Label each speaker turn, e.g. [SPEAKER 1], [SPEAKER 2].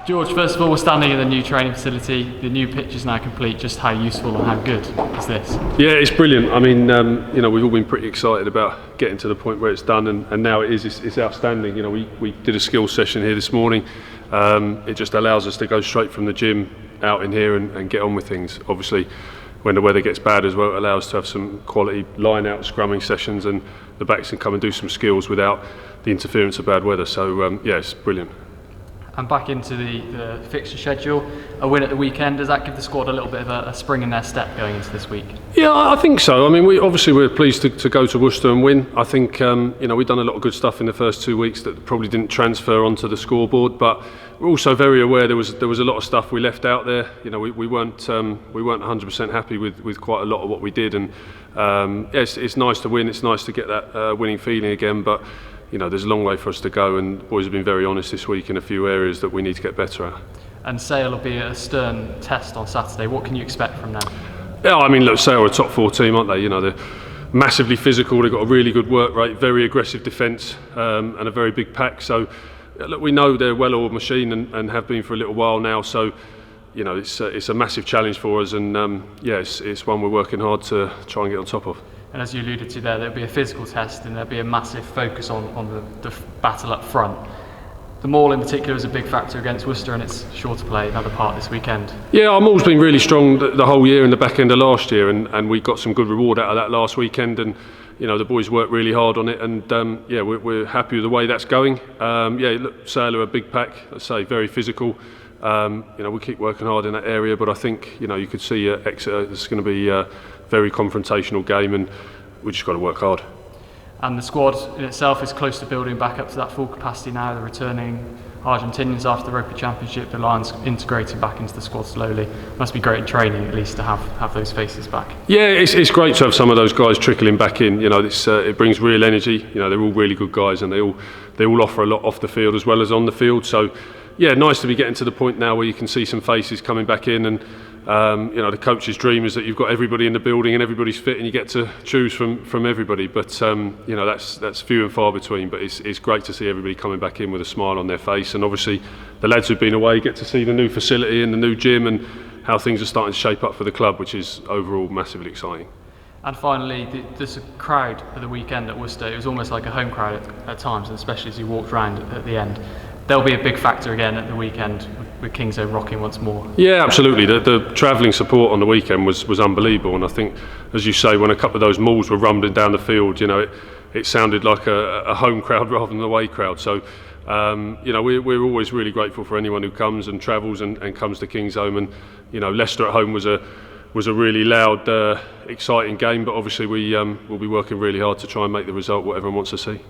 [SPEAKER 1] George, first of all, we're standing in the new training facility. The new pitch is now complete. Just how useful and how good is this?
[SPEAKER 2] Yeah, it's brilliant. I mean, we've all been pretty excited about getting to the point where it's done, and now it's outstanding. We did a skills session here this morning. It just allows us to go straight from the gym out in here and get on with things. Obviously, when the weather gets bad as well, it allows us to have some quality line-out scrumming sessions, and the backs can come and do some skills without the interference of bad weather. So, yeah, it's brilliant.
[SPEAKER 1] And back into the fixture schedule, a win at the weekend, does that give the squad a little bit of a spring in their step going into this week?
[SPEAKER 2] Yeah, I think so. I mean, we're pleased to go to Worcester and win. I think we've done a lot of good stuff in the first 2 weeks that probably didn't transfer onto the scoreboard, but we're also very aware there was a lot of stuff we left out there. We weren't 100% happy with quite a lot of what we did, and it's nice to win. It's nice to get that winning feeling again, but there's a long way for us to go, and the boys have been very honest this week in a few areas that we need to get better at.
[SPEAKER 1] And Sale will be a stern test on Saturday. What can you expect from them?
[SPEAKER 2] Yeah, I mean, look, Sale are a top 4 team, aren't they? They're massively physical. They've got a really good work rate, very aggressive defence, and a very big pack. So, look, we know they're a well-oiled machine and have been for a little while now. So, it's a massive challenge for us, and it's one we're working hard to try and get on top of.
[SPEAKER 1] And as you alluded to there'll be a physical test, and there'll be a massive focus on the battle up front. The maul in particular is a big factor against Worcester, and it's sure to play another part this weekend. Yeah, our maul's been really strong the whole year and the back end of last year, and we got some good reward out of that last weekend, and the boys worked really hard on it, and we're happy with the way that's going. Look, Sale are a big pack, let's say, very physical. We keep working hard in that area, but I think you could see Exeter, it's going to be a very confrontational game, and we just got to work hard. And the squad in itself is close to building back up to that full capacity now. They're returning Argentinians after the Rugby Championship. The Lions integrating back into the squad slowly. Must be great in training at least to have those faces back. Yeah, it's great to have some of those guys trickling back in. It brings real energy. They're all really good guys, and they all offer a lot off the field as well as on the field. So, yeah, nice to be getting to the point now where you can see some faces coming back in, and the coach's dream is that you've got everybody in the building and everybody's fit, and you get to choose from everybody. But that's few and far between. But it's great to see everybody coming back in with a smile on their face, and obviously the lads who've been away get to see the new facility and the new gym and how things are starting to shape up for the club, which is overall massively exciting. And finally, there's a crowd at the weekend at Worcester. It was almost like a home crowd at times, and especially as you walked around at the end. There'll be a big factor again at the weekend with Kings Own rocking once more. Yeah, absolutely. The travelling support on the weekend was unbelievable, and I think, as you say, when a couple of those mauls were rumbling down the field, it sounded like a home crowd rather than an away crowd. So, we're always really grateful for anyone who comes and travels and comes to Kings Own. And Leicester at home was a really loud, exciting game, but obviously we'll be working really hard to try and make the result what everyone wants to see.